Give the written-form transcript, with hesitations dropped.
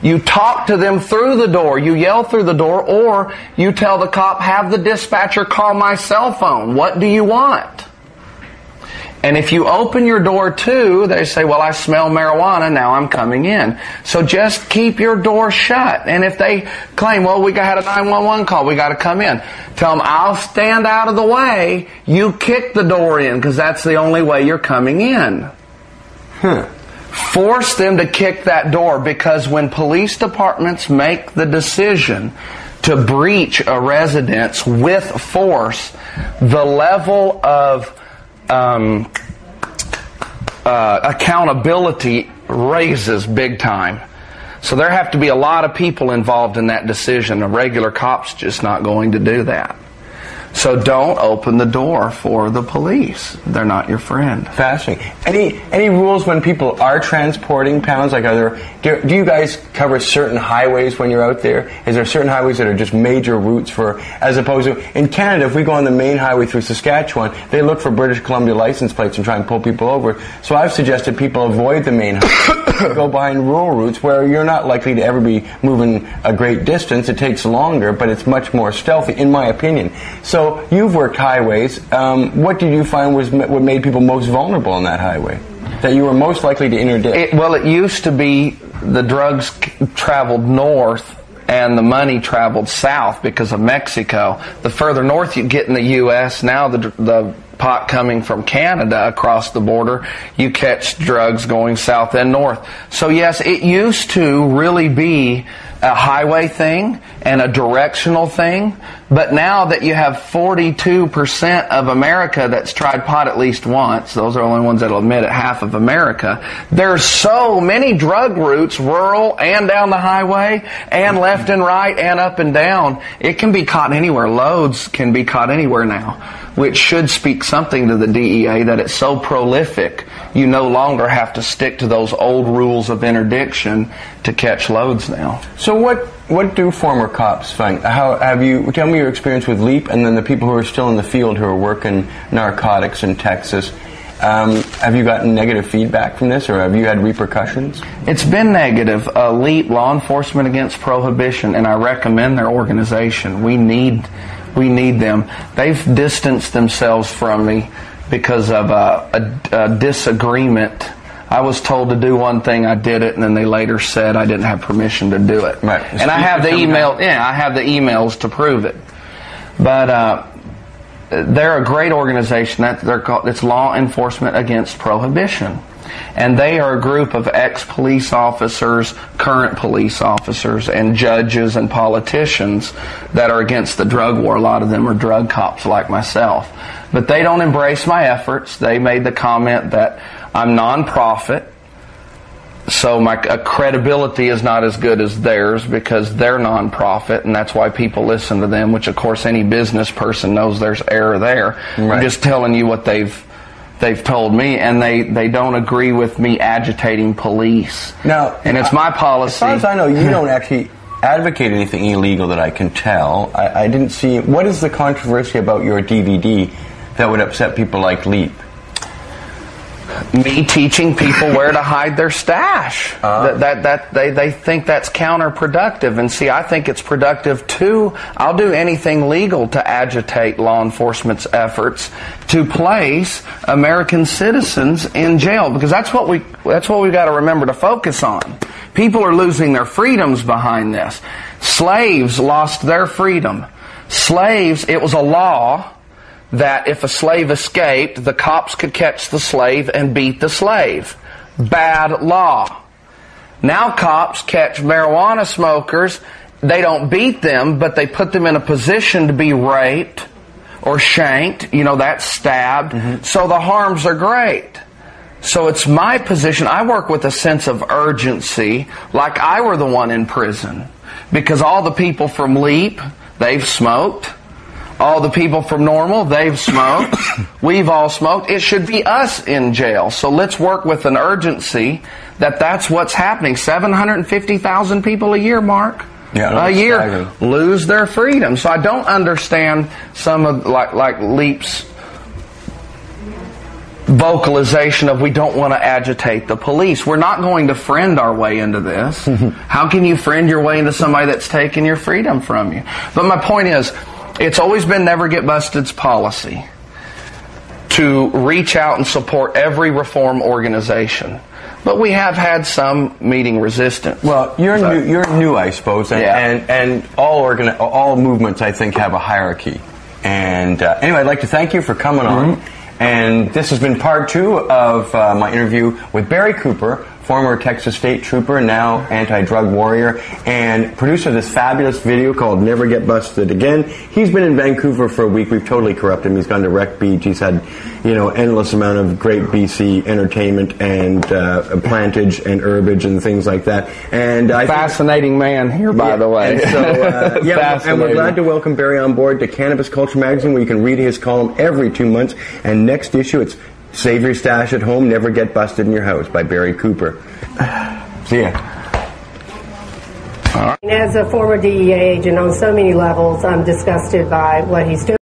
You talk to them through the door. You yell through the door, or you tell the cop, have the dispatcher call my cell phone. What do you want? And if you open your door too, they say, well, I smell marijuana, now I'm coming in. So just keep your door shut. And if they claim, well, we had a 911 call, we got to come in, tell them, I'll stand out of the way. You kick the door in, because that's the only way you're coming in. Force them to kick that door, because when police departments make the decision to breach a residence with force, the level of accountability raises big time. So there have to be a lot of people involved in that decision. A regular cop's just not going to do that. So don't open the door for the police. They're not your friend. Fascinating. Any rules when people are transporting pounds? Like, do you guys cover certain highways when you're out there? Is there certain highways that are just major routes for, as opposed to, in Canada, if we go on the main highway through Saskatchewan, they look for British Columbia license plates and try and pull people over. So I've suggested people avoid the main highway, go behind rural routes where you're not likely to ever be moving a great distance. It takes longer, but it's much more stealthy, in my opinion. So you've worked highways. What did you find was what made people most vulnerable on that highway? That you were most likely to interdict? Well, it used to be the drugs traveled north and the money traveled south because of Mexico. The further north you get in the U.S., now the pot coming from Canada across the border, you catch drugs going south and north. So yes, it used to really be a highway thing and a directional thing, but now that you have 42% of America that's tried pot at least once, those are the only ones that'll admit it, half of America, there's so many drug routes, rural and down the highway, and left and right and up and down, it can be caught anywhere. Loads can be caught anywhere now, which should speak something to the DEA that it's so prolific, you no longer have to stick to those old rules of interdiction to catch loads now. So what do former cops find? Tell me your experience with LEAP, and then the people who are still in the field who are working narcotics in Texas. Have you gotten negative feedback from this, or have you had repercussions? It's been negative. LEAP, Law Enforcement Against Prohibition, and I recommend their organization. We need them. They've distanced themselves from me because of a disagreement. I was told to do one thing, I did it, and then they later said I didn't have permission to do it. Right. And I have the email. Yeah, I have the emails to prove it. But they're a great organization. It's Law Enforcement Against Prohibition. And they are a group of ex-police officers, current police officers, and judges and politicians that are against the drug war. A lot of them are drug cops like myself. But they don't embrace my efforts. They made the comment that I'm non-profit, so my credibility is not as good as theirs because they're non-profit, and that's why people listen to them, which of course any business person knows there's error there. Right. I'm just telling you what they've told me, and they don't agree with me agitating police. Now, and it's my policy. As far as I know, you don't actually advocate anything illegal that I can tell. I didn't see. What is the controversy about your DVD that would upset people like LEAP? Me teaching people where to hide their stash. They think that's counterproductive. And see, I think it's productive too. I'll do anything legal to agitate law enforcement's efforts to place American citizens in jail, because that's what we've got to remember to focus on. People are losing their freedoms behind this. Slaves lost their freedom. Slaves, it was a law that if a slave escaped, the cops could catch the slave and beat the slave. Bad law. Now cops catch marijuana smokers. They don't beat them, but they put them in a position to be raped or shanked. That's stabbed. Mm-hmm. So the harms are great. So it's my position. I work with a sense of urgency, like I were the one in prison. Because all the people from LEAP, they've smoked. All the people from Normal, they've smoked. We've all smoked. It should be us in jail. So let's work with an urgency that's what's happening. 750,000 people a year, Mark. Yeah, a year lose their freedom. So I don't understand some of like LEAP's vocalization of we don't want to agitate the police. We're not going to friend our way into this. How can you friend your way into somebody that's taking your freedom from you? But my point is, it's always been Never Get Busted's policy to reach out and support every reform organization. But we have had some meeting resistance. Well, you're new, I suppose, and all movements, I think, have a hierarchy. And anyway, I'd like to thank you for coming on. And this has been part 2 of my interview with Barry Cooper, former Texas State Trooper, now anti-drug warrior, and producer of this fabulous video called Never Get Busted Again. He's been in Vancouver for a week. We've totally corrupted him. He's gone to Wreck Beach. He's had, endless amount of great BC entertainment and plantage and herbage and things like that. And fascinating man here, by the way. And so, and we're glad to welcome Barry on board to Cannabis Culture Magazine, where you can read his column every 2 months. And next issue, it's Save Your Stash at Home, Never Get Busted in Your House by Barry Cooper. See ya. As a former DEA agent on so many levels, I'm disgusted by what he's doing.